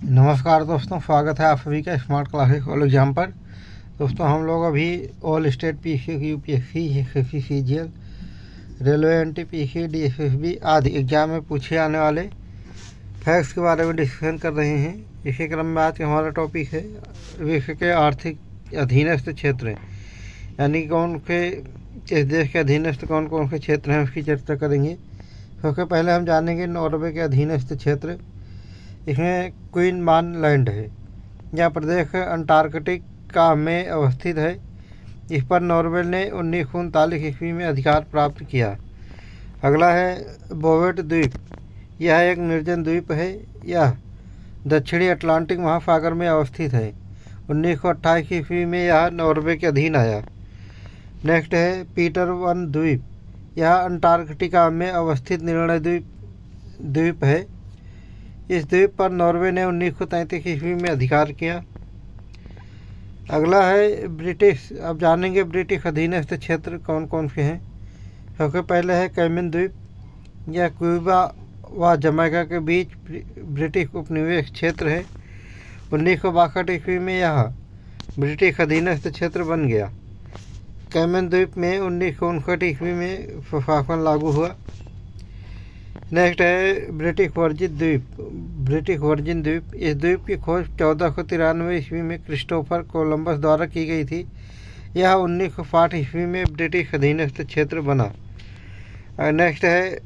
नमस्कार दोस्तों, स्वागत है आप सभी का स्मार्ट क्लासेस ऑल एग्जाम पर। दोस्तों, हम लोग अभी all state PC, UPSC, SSC, CGL, railway, NTPC, DSSB आदि एग्जाम में पूछे आने वाले फैक्ट्स के बारे में डिस्कशन कर रहे हैं। इसी क्रम में आज हमारा टॉपिक है विश्व के आर्थिक अधीनस्थ क्षेत्र, यानी कौन के इस देश के अधीनस्थ कौन कौन से क्षेत्र हैं, उसकी चर्चा करेंगे। सबसे पहले हम जानेंगे नॉर्वे के अधीनस्थ क्षेत्र। इसमें क्वीनमान लैंड है। यह प्रदेश अंटार्कटिका में अवस्थित है। इस पर नॉर्वे ने 1939 ईस्वी में अधिकार प्राप्त किया। अगला है बोवेट द्वीप। यह एक निर्जन द्वीप है। यह दक्षिणी अटलांटिक महासागर में अवस्थित है। 1928 ईस्वी में यह नॉर्वे के अधीन आया। नेक्स्ट है पीटर वन द्वीप। यह अंटार्कटिका में अवस्थित निर्णय द्वीप है। इस द्वीप पर नॉर्वे ने 1933 ईस्वी में अधिकार किया। अगला है ब्रिटिश। अब जानेंगे ब्रिटिश अधीनस्थ क्षेत्र कौन कौन से हैं। सबसे पहले है कैमन द्वीप। यह क्यूबा व जमैका के बीच ब्रिटिश उपनिवेश क्षेत्र है। 1962 ईस्वी में यह ब्रिटिश अधीनस्थ क्षेत्र बन गया। कैमन द्वीप में 1959 ईस्वी में शासन लागू हुआ। नेक्स्ट है ब्रिटिश वर्जिन द्वीप। इस द्वीप की खोज 1493 ईस्वी में क्रिस्टोफर कोलंबस द्वारा की गई थी। यह 1960 ईस्वी में ब्रिटिश अधीनस्थ क्षेत्र बना। नेक्स्ट है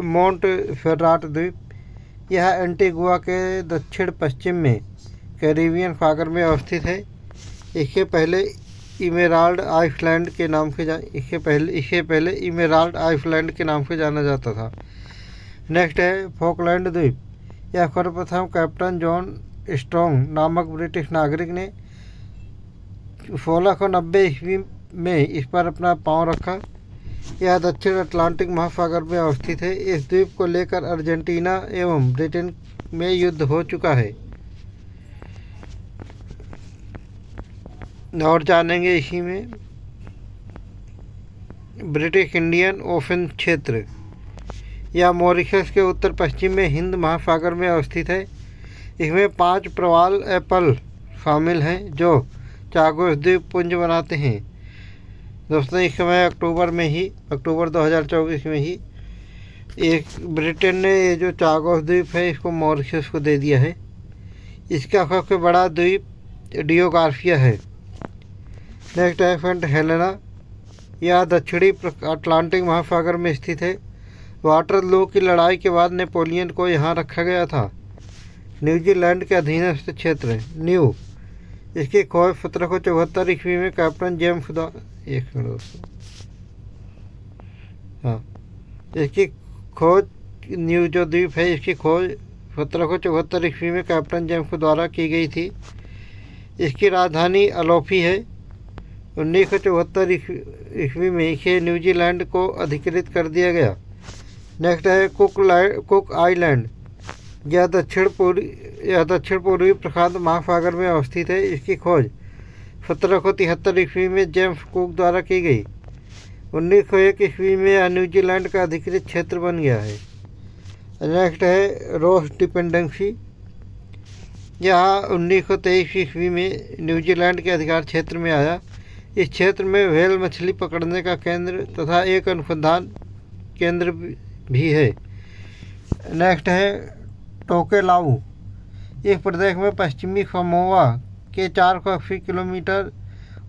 माउंट फेर्राट द्वीप। यह एंटीगुआ के दक्षिण पश्चिम में कैरिबियन सागर में अवस्थित है। इसके पहले इमेराल्ड आइसलैंड के नाम से जाना जाता था। नेक्स्ट है फॉकलैंड द्वीप। यह सर्वप्रथम कैप्टन जॉन स्ट्रॉन्ग नामक ब्रिटिश नागरिक ने 1690 ईस्वी में इस पर अपना पांव रखा। यह दक्षिण अटलांटिक महासागर में अवस्थित है। इस द्वीप को लेकर अर्जेंटीना एवं ब्रिटेन में युद्ध हो चुका है। और जानेंगे इसी में ब्रिटिश इंडियन ओशन क्षेत्र। यह मॉरिशस के उत्तर पश्चिम में हिंद महासागर में अवस्थित है। इसमें 5 प्रवाल एप्पल शामिल हैं जो चागोस द्वीप पुंज बनाते हैं। दोस्तों, इस समय अक्टूबर 2024 में ही एक ब्रिटेन ने ये जो चागोस द्वीप है इसको मॉरिशस को दे दिया है। इसका सबसे बड़ा द्वीप डियोगार्फिया है। नेक्स्ट है सेंट हेलेना। यह दक्षिणी अटलांटिक महासागर में स्थित है। वाटरलू की लड़ाई के बाद नेपोलियन को यहाँ रखा गया था। न्यूजीलैंड के अधीनस्थ क्षेत्र न्यू। इसकी खोज 1774 ईस्वी में कैप्टन जेम्स इसकी खोज न्यू जो द्वीप है इसकी खोज 1774 ईस्वी में कैप्टन जेम्स द्वारा की गई थी। इसकी राजधानी अलोफी है। 1974 ईस्वी में इसे न्यूजीलैंड को अधिकृत कर दिया गया। नेक्स्ट है कुक आइलैंड। यह दक्षिण पूर्वी प्रशांत महासागर में अवस्थित है। इसकी खोज 1773 ईस्वी में जेम्स कुक द्वारा की गई। 1901 ईस्वी में यह न्यूजीलैंड का अधिकृत क्षेत्र बन गया है। नेक्स्ट है रोस डिपेंडेंसी। यह 1923 ईस्वी में न्यूजीलैंड के अधिकार क्षेत्र में आया। इस क्षेत्र में व्हेल मछली पकड़ने का केंद्र तथा एक अनुसंधान केंद्र भी है। नेक्स्ट है टोकेलाऊ। इस प्रदेश में पश्चिमी समोआ के 480 किलोमीटर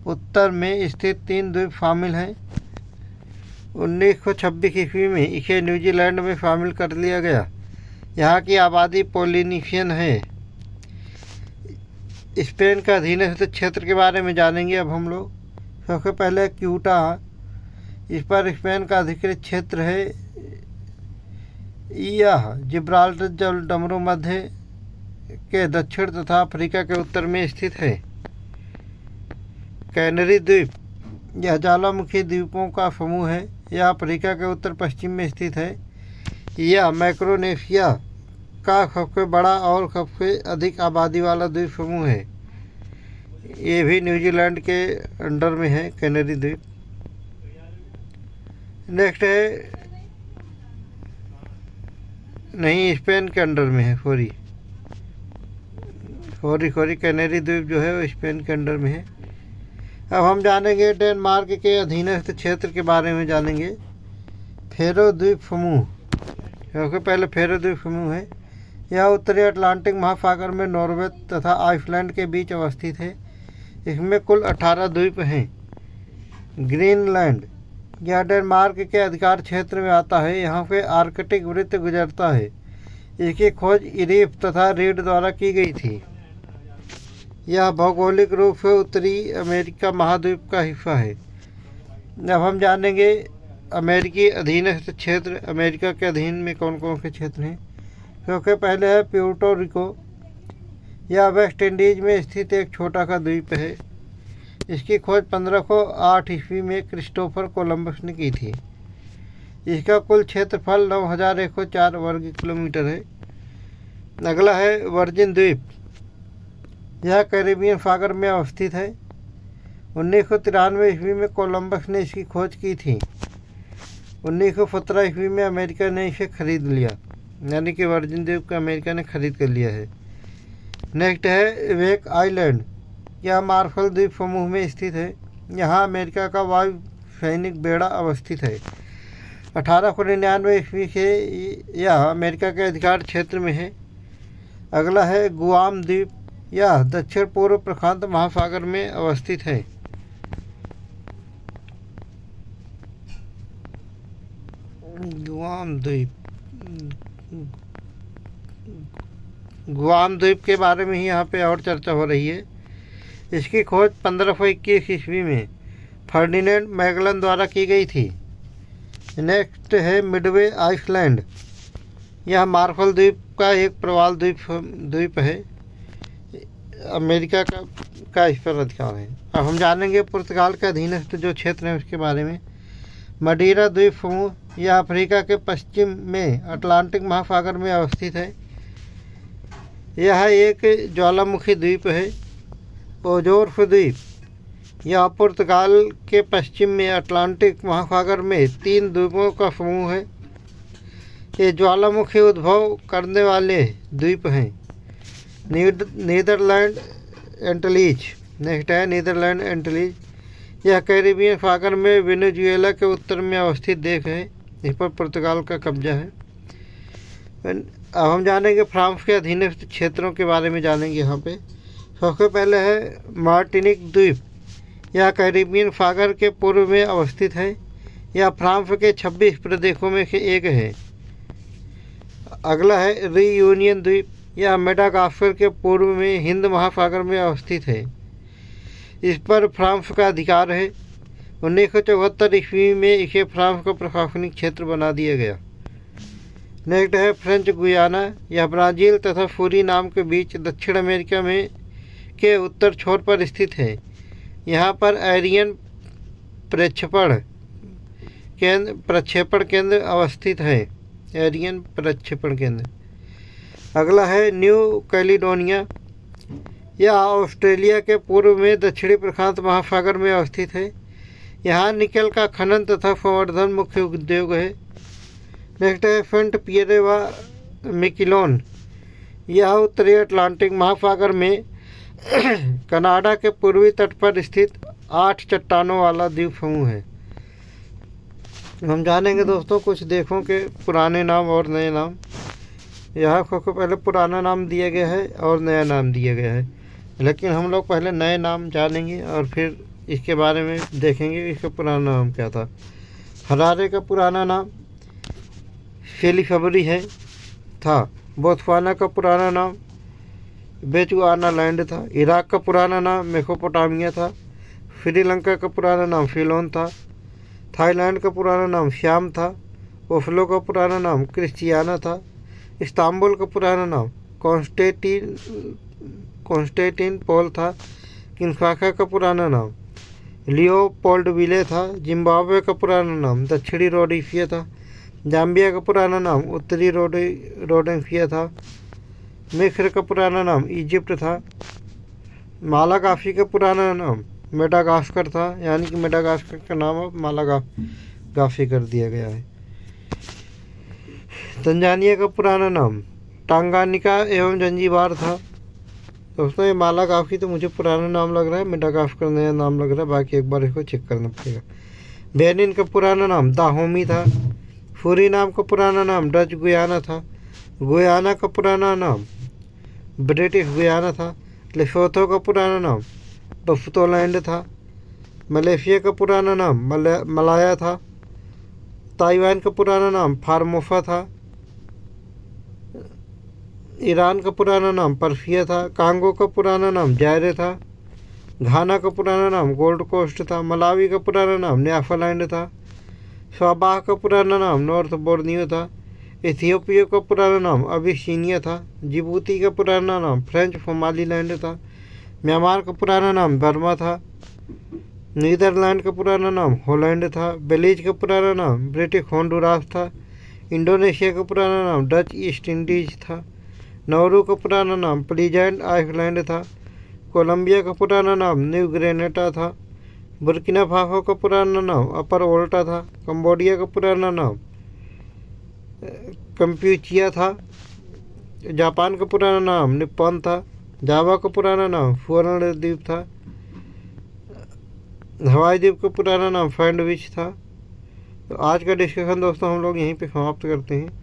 उत्तर में स्थित 3 द्वीप शामिल हैं। 1926 ईस्वी में इसे न्यूजीलैंड में शामिल कर लिया गया। यहाँ की आबादी पोलिनेशियन है। स्पेन का अधीनस्थ क्षेत्र के बारे में जानेंगे अब हम लोग। सबसे पहले क्यूटा। इस पर स्पेन का अधिकृत क्षेत्र है। यह जिब्राल्टर जलडमरू मध्य के दक्षिण तथा अफ्रीका के उत्तर में स्थित है। कैनरी द्वीप। यह ज्वालामुखी द्वीपों का समूह है। यह अफ्रीका के उत्तर पश्चिम में स्थित है। यह मैक्रोनेशिया का सबसे बड़ा और सबसे अधिक आबादी वाला द्वीप समूह है। ये भी न्यूजीलैंड के अंडर में है, कैनरी द्वीप। नेक्स्ट है नहीं, स्पेन के अंडर में है, सॉरी। कोरिकोरी कैनरी द्वीप जो है वो स्पेन के अंडर में है। अब हम जानेंगे डेनमार्क के अधीनस्थ क्षेत्र के बारे में जानेंगे। फेरो द्वीप समूह, क्योंकि पहले फेरो द्वीप समूह है। यह उत्तरी अटलांटिक महासागर में नॉर्वे तथा आइसलैंड के बीच अवस्थित है। इसमें कुल 18 द्वीप हैं। ग्रीनलैंड, यह डेनमार्क के अधिकार क्षेत्र में आता है। यहाँ पे आर्कटिक वृत्त गुजरता है। इसकी खोज इरीफ तथा रीड द्वारा की गई थी। यह भौगोलिक रूप से उत्तरी अमेरिका महाद्वीप का हिस्सा है। अब हम जानेंगे अमेरिकी अधीनस्थ क्षेत्र। अमेरिका के अधीन में कौन कौन से क्षेत्र हैं, क्योंकि पहले है प्यूर्टो रिको। यह वेस्ट इंडीज में स्थित एक छोटा सा द्वीप है। इसकी खोज 1508 ईस्वी में क्रिस्टोफर कोलंबस ने की थी। इसका कुल क्षेत्रफल 9104 वर्ग किलोमीटर है। अगला है वर्जिन द्वीप। यह कैरिबियन सागर में अवस्थित है। 1993 ईस्वी में कोलंबस ने इसकी खोज की थी। 1917 ईस्वी में अमेरिका ने इसे खरीद लिया, यानी कि वर्जिन द्वीप को अमेरिका ने खरीद कर लिया है। नेक्स्ट है वेक आइलैंड। यह मार्शल द्वीप समूह में स्थित है। यहाँ अमेरिका का वायु सैनिक बेड़ा अवस्थित है। 1899 ईस्वी से यह अमेरिका के अधिकार क्षेत्र में है। अगला है गुआम द्वीप। यह दक्षिण पूर्व प्रशांत महासागर में अवस्थित है। गुआम द्वीप के बारे में ही यहाँ पे और चर्चा हो रही है। इसकी खोज 1521 ईस्वी में फर्डिनेंड मैगलन द्वारा की गई थी। नेक्स्ट है मिडवे आइसलैंड। यह मार्शल द्वीप का एक प्रवाल द्वीप है। अमेरिका का इस पर अधिकार है। अब हम जानेंगे पुर्तगाल के अधीनस्थ जो क्षेत्र है उसके बारे में। मडीरा द्वीप समूह, यह अफ्रीका के पश्चिम में अटलांटिक महासागर में अवस्थित है। यह एक ज्वालामुखी द्वीप है। ओजोर्फ द्वीप, यह पुर्तगाल के पश्चिम में अटलांटिक महासागर में 3 द्वीपों का समूह है। ये ज्वालामुखी उद्भव करने वाले द्वीप हैं। नीदरलैंड एंटिलीज। नेक्स्ट है नीदरलैंड एंटिलीज। यह कैरिबियन सागर में वेनेजुएला के उत्तर में अवस्थित देश है। इस पर पुर्तगाल का कब्जा है। अब हम जानेंगे फ्रांस के अधीनस्थ क्षेत्रों के बारे में जानेंगे। यहाँ पे सबसे पहले है मार्टिनिक द्वीप। यह कैरिबियन सागर के पूर्व में अवस्थित है। यह फ्रांस के 26 प्रदेशों में से एक है। अगला है रीयूनियन द्वीप। यह मेडागास्कर के पूर्व में हिंद महासागर में अवस्थित है। इस पर फ्रांस का अधिकार है। 1974 ईस्वी में इसे फ्रांस का प्रशासनिक क्षेत्र बना दिया गया। नेक्स्ट है फ्रेंच गुयाना। यह ब्राज़ील तथा सूरीनाम के बीच दक्षिण अमेरिका में के उत्तर छोर पर स्थित है। यहाँ पर एरियन प्रक्षेपण केंद्र अवस्थित है। एरियन प्रक्षेपण केंद्र। अगला है न्यू कैलिडोनिया। यह ऑस्ट्रेलिया के पूर्व में दक्षिणी प्रशांत महासागर में अवस्थित है। यहाँ निकल का खनन तथा संवर्धन मुख्य उद्योग है। नेक्स्ट है सेंट पियरे व मिकिलोन। यह उत्तरी अटलांटिक महासागर में कनाडा के पूर्वी तट पर स्थित 8 चट्टानों वाला द्वीप समूह है। हम जानेंगे दोस्तों कुछ देशों के पुराने नाम और नए नाम। यहाँ को पहले पुराना नाम दिया गया है और नया नाम दिया गया है, लेकिन हम लोग पहले नए नाम जानेंगे और फिर इसके बारे में देखेंगे इसका पुराना नाम क्या था। हरारे का पुराना नाम सेलिफबरी था। बोत्सवाना का पुराना नाम बेचुआना लैंड था। इराक का पुराना नाम मेसोपोटामिया था। श्रीलंका का पुराना नाम सीलोन था। थाईलैंड का पुराना नाम श्याम था। ओस्लो का पुराना नाम क्रिस्टियाना था। इस्तांबुल का पुराना नाम कॉन्स्टेंटिन पोल था। किंशासा का पुराना नाम लियोपोल्डविले था। जिम्बाब्वे का पुराना नाम दक्षिणी रोडेशिया था। जाम्बिया का पुराना नाम उत्तरी रोडेशिया था। मिस्र का पुराना नाम इजिप्ट था। मालागासी का पुराना नाम मेडागास्कर था, यानी कि मेडागास्कर का नाम अब मालागासी कर दिया गया है। तंजानिया का पुराना नाम टांगानिका एवं जंजीबार था। दोस्तों ये मालागाँव की तो मुझे पुराना नाम लग रहा है, मेडागाँव का नया नाम लग रहा है, बाकी एक बार इसको चेक करना पड़ेगा। बेनिन का पुराना नाम दाहोमी था। सूरीनाम का पुराना नाम डच गुयाना था। गुयाना का पुराना नाम ब्रिटिश गुयाना था। लेसोथो का पुराना नाम बफुतोलैंड था। मलेशिया का पुराना नाम मलाया था। ताइवान का पुराना नाम फार्मोफा था। ईरान का पुराना नाम पर्फिया था। कांगो का पुराना नाम जायरे था। घाना का पुराना नाम गोल्ड कोस्ट था। मलावी का पुराना नाम न्याफालैंड था। स्वाबाह का पुराना नाम नॉर्थ बोर्नियो था। इथियोपिया का पुराना नाम अबिसीनिया था। जिबूती का पुराना नाम फ्रेंच सोमालीलैंड था। म्यांमार का पुराना नाम बर्मा था। नीदरलैंड का पुराना नाम हॉलैंड था। बेलीज का पुराना नाम ब्रिटिश होंडुरास था। इंडोनेशिया का पुराना नाम डच ईस्ट इंडीज था। नौरू का पुराना नाम प्लीजेंट आइसलैंड था। कोलंबिया का पुराना नाम न्यू ग्रेनेटा था। बुर्किना फासो का पुराना नाम अपर वोल्टा था। कंबोडिया का पुराना नाम कंप्यूचिया था। जापान का पुराना नाम निप्पॉन था। जावा का पुराना नाम सुवर्ण द्वीप था। हवाई द्वीप का पुराना नाम सैंडविच था। तो आज का डिस्कशन दोस्तों हम लोग यहीं पे समाप्त करते हैं।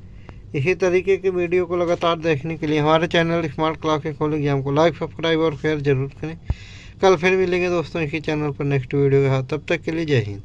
इसी तरीके की वीडियो को लगातार देखने के लिए हमारे channel smart classes college exam को लाइक सब्सक्राइब और शेयर जरूर करें। कल फिर मिलेंगे दोस्तों इसी चैनल पर नेक्स्ट वीडियो के साथ। तब तक के लिए जय हिंद।